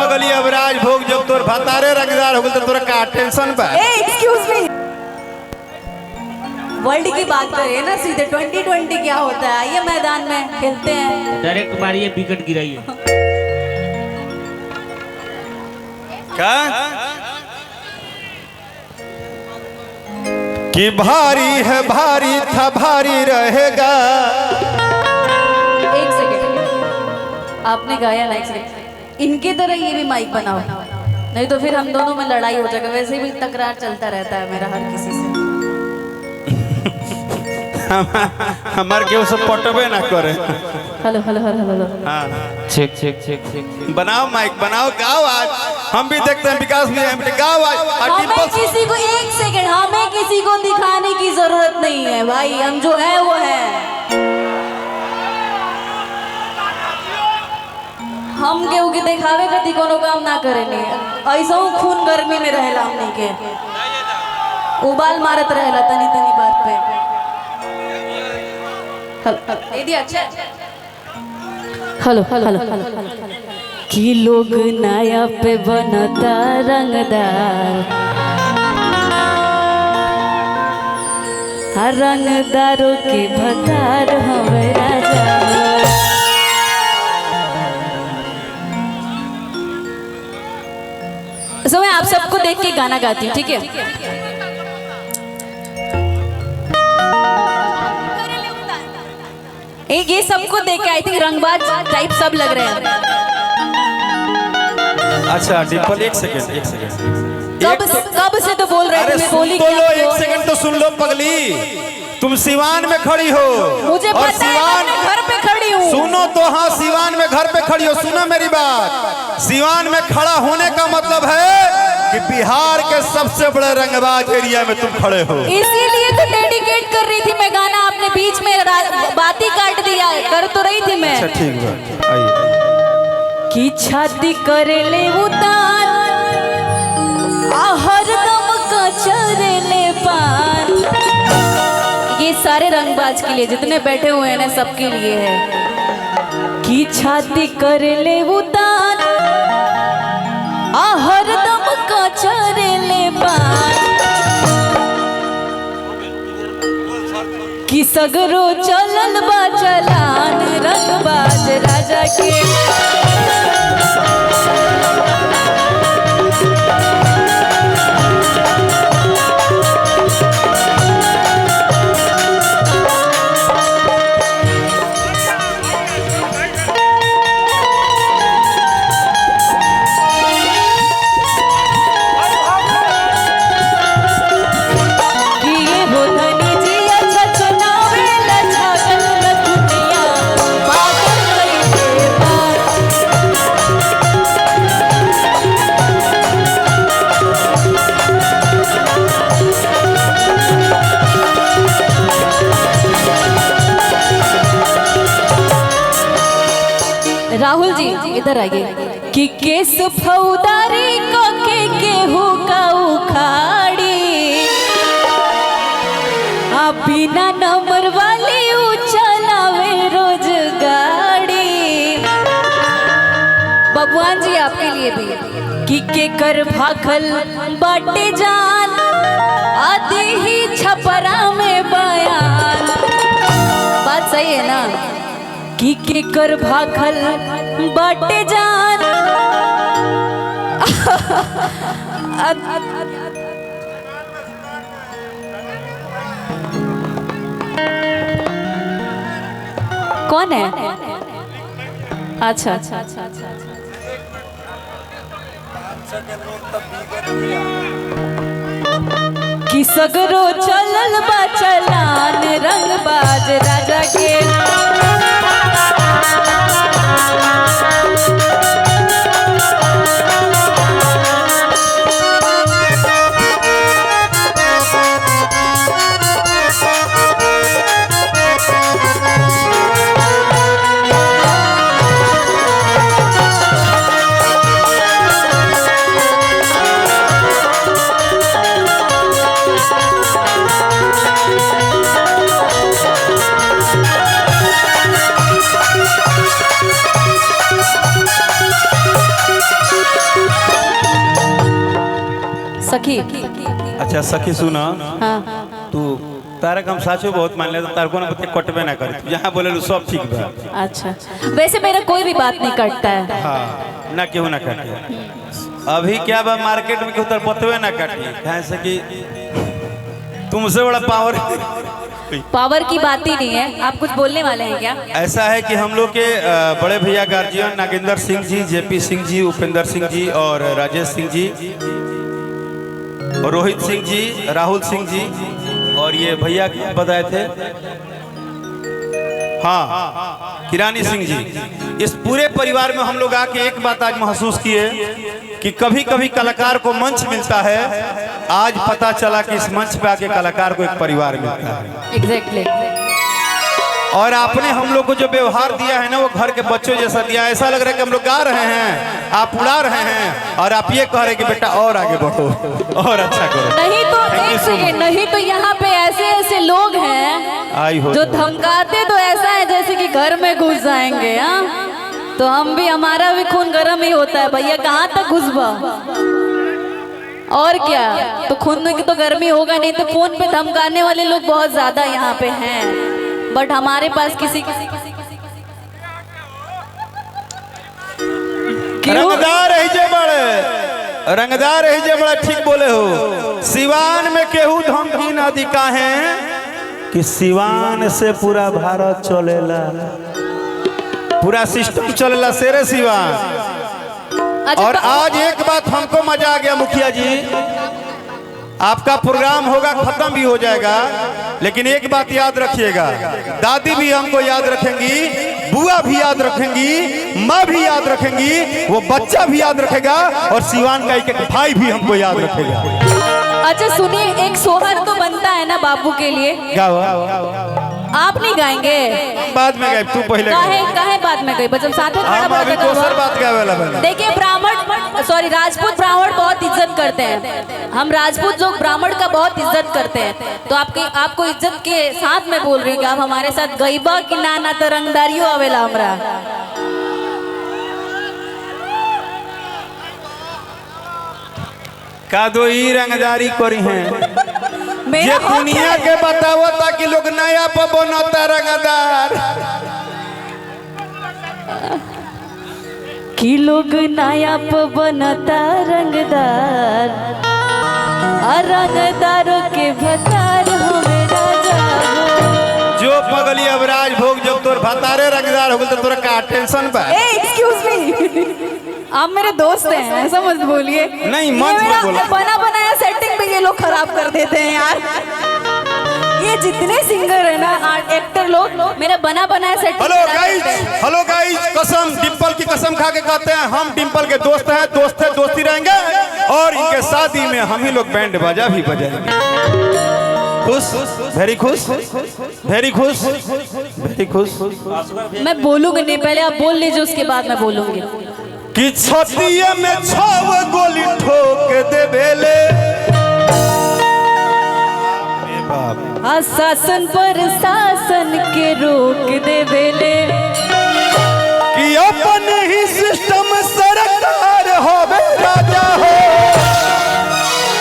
पगली अबराज भोग जब तोर भतारे रंगदार हो गल तो तोरा का टेंशन बा। एक्सक्यूज मी, वर्ल्ड की बात करें ना सीधे 2020 क्या होता है, आइए मैदान में खेलते हैं। डायरेक्ट मारिए, विकेट गिराइए। का कि भारी है भारी था भारी रहेगा। एक सेकंड, आपने गाया ना, एक सेकंड, इनके तरह ये भी माइक बनाओ, नहीं तो फिर हम दोनों में लड़ाई हो जाएगा। वैसे भी तकरार चलता रहता है मेरा हर किसी से। हमार के सब पटबे ना करे। हेलो हेलो हेलो हेलो, हाँ चेक चेक चेक चेक। बनाओ माइक बनाओ, गाओ आज हम भी देखते हैं, विकास भी है, गाओ आज। हमें किसी को, एक सेकंड, हमें किसी को दिखाने की जरूरत नहीं है भाई, हम जो है वो है। हम केहू के दिखावे करती कोनो काम ना करेनी, ऐसा खून गर्मी में रहेला हमने के, उबाल मारत रहेला तनी तनी बात पे। दीदी अच्छा, हेलो हेलो हेलो, कि लोग नया पे बनता रंगदार, हर रंगदारों के भतार हमें राजा। तो मैं आप सबको देख के गाना गाती हूँ, ठीक है? ये सबको देख के आई थिंक रंगबाज टाइप सब लग रहे हैं। अच्छा डिम्पल, एक सेकंड कब से तो बोल रहे थे, बोली तो लो, एक सेकंड तो सुन लो पगली। तुम सिवान में खड़ी हो, मुझे पता है, मैं घर पे खड़ी हूँ। सुनो तो, हाँ सिवान में घर पे खड़ी हो, सुनो मेरी बात। सिवान में खड़ा होने का मतलब है कि बिहार के सबसे बड़े रंगबाज एरिया में तुम खड़े हो। इसीलिए तो डेडिकेट कर रही थी मैं गाना, आपने बीच में बात ही काट दिया, कर तो रही थी मैं। अच्छा ठीक है, आइए। कि छाती करे ले उतार, हरदम कचरे ले पार। ये सारे रंगबाज के लिए, जितने बैठे हुए हैं ना, सबके लिए है। कि छाती करे ले उतार, हरदम कचरे ले पार। कि सगरो चलल बा चलान, रंगबाज राजा के। राहुल जी इधर आइए। कि केस फौदारी को के केहू का उखाड़ी, बिना नंबर वाली चलावे रोज गाड़ी। भगवान जी आपके लिए भी। कि के कर भाखल बाटे जान, आदि ही छपरा में बयान। बात सही है ना? कि कर भाखल बाटे जान, कौन है? अच्छा अच्छा अच्छा अच्छा, कि सगरो चलल बा चलान, रंगबाज राजा के। सखी। अच्छा सखी सुना, हाँ तू तारक हम साचो बहुत मान ले तो तारको ना पते कटबे ना करे, जहाँ बोले लो सब ठीक बा। अच्छा, वैसे मेरा कोई भी बात नहीं कटता है। हाँ ना क्यों ना काटे, अभी क्या बा मार्केट में क्यों तर बतवे ना काटी, कहे कि तुमसे बड़ा पावर की बात ही नहीं है। आप कुछ बोलने वाले हैं क्या? ऐसा है कि हम लोग के बड़े भैया गार्जियन नागेंद्र सिंह जी, जेपी सिंह जी, उपेंद्र सिंह जी और राजेश सिंह जी और रोहित सिंह जी, राहुल सिंह जी और ये भैया बताए थे, हाँ किरानी सिंह जी, इस पूरे परिवार में हम लोग आके एक बात आज महसूस किए कि कभी कभी कलाकार को मंच मिलता है। आज पता चला कि इस मंच पे आके कलाकार को एक परिवार मिलता है। एग्जैक्टली। और आपने हम लोग को जो व्यवहार दिया है ना, वो घर के बच्चों जैसा दिया है। ऐसा लग रहा है कि हम लोग गा रहे हैं, आप उड़ा रहे हैं और आप ये कह रहे हैं कि बेटा और आगे बढ़ो और अच्छा करो। नहीं तो एक सेकंड, नहीं तो यहाँ पे ऐसे ऐसे लोग हैं आई हो जो धमकाते तो ऐसा है जैसे कि घर में घुस जाएंगे। हाँ तो हम भी, हमारा भी खून गर्म ही होता है भैया, कहाँ तक घुसबा और क्या। तो खून में की तो गर्मी होगा नहीं, तो फोन पे धमकाने वाले लोग बहुत ज्यादा यहाँ पे हैं, बट हमारे पास किसी रंगदार है जे बड़े, रंगदार है जे बड़ा, ठीक बोले हो। सिवान में केहू धमकी ना दिखा है कि सिवान से पूरा भारत चलेला, पूरा सिस्टम चलेला शेरे सिवान। और आज एक बात हमको मजा आ गया मुखिया जी, आपका प्रोग्राम होगा खत्म भी हो जाएगा, लेकिन एक बात याद रखिएगा, दादी भी हमको याद रखेंगी, बुआ भी याद रखेंगी, माँ भी याद रखेंगी, वो बच्चा भी याद रखेगा और सिवान का एक एक भाई भी हमको याद रखेगा। अच्छा सुनिए, एक सोहर तो बनता है ना बाबू के लिए, गाओ। आप नहीं गाएंगे? बाद में गाए, तू पहले काहे बाद में गई, बच्चों साथ में खड़ा अभी दूसरी बात क्या वाला बना। देखिए ब्राह्मण, सॉरी राजपूत ब्राह्मण बहुत इज्जत करते हैं, हम राजपूत लोग ब्राह्मण का बहुत इज्जत करते हैं, तो आपको इज्जत के साथ में बोल रही हूँ कि आप हमारे साथ गईबा कि ना तो रंगदारियों आवेला हमरा। का दो ही रंगदारी करी हैं मेरा ये दुनिया के बताओ ताकि लोग नया बनता रंगदार, कि लोग नया बनता रंगदार, रंगदारों के भतार हमें राजा जो पगली अब राजभोग, जब तोर भतारे रंगदार हो गए तो तोरा का टेंशन बा। एक्सक्यूज मी, आप मेरे दोस्त हैं, ऐसा मत बोलिए। नहीं मंच पे बोला, बना बनाया सेटिंग पे ये लोग खराब कर देते हैं यार। ये जितने सिंगर है ना, एक्टर लोग, मेरा बना बनाया सेटिंग। हेलो गाइस, कसम डिम्पल की कसम खा के कहते हैं, हम डिम्पल के दोस्त हैं, दोस्त है दोस्ती रहेंगे और इनके शादी में हम ही लोग बैंड बाजा भी बजाएंगे। खुश, वेरी खुश, वेरी खुश, वेरी खुश। मैं बोलूंगी नहीं, पहले आप बोल लीजिए, उसके बाद मैं बोलूंगी। कि छतिया में 6 गोली ठोक दे बेले, शासन पर शासन के रोक दे बेले, कि अपन ही सिस्टम सरकार हो राजा हो,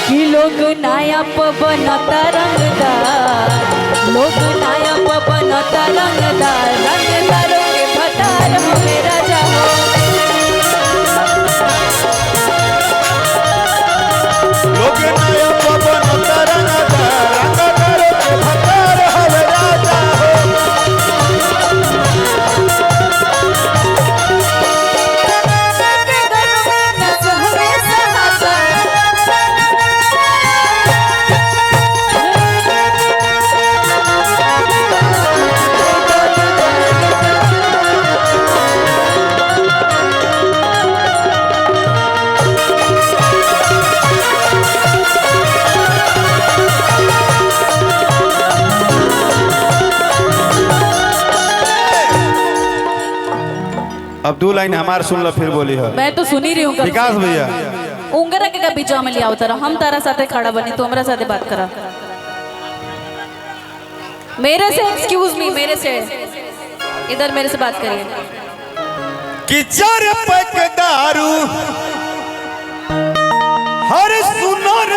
कि लोग नया बनता रंगदार, लोग नया बनता रंगदार, रंगदारों के भतार हमें राजा हो, लोग नया बनता रंगदार, रंगदारों के भतार हमें राजा हो। अब 2 लाइन हमार सुन लो फिर बोली है। मैं तो सुन ही रही हूँ। विकास भैया उंगरा के बीचा में लिया उतरा, हम तारा साथे खड़ा बनी, तो हमरा साथे बात करा, मेरे से एक्सक्यूज मी, मेरे से इधर मेरे से बात करिए। कि 4 पैक दारू हर सुनर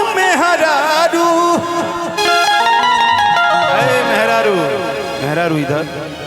इधर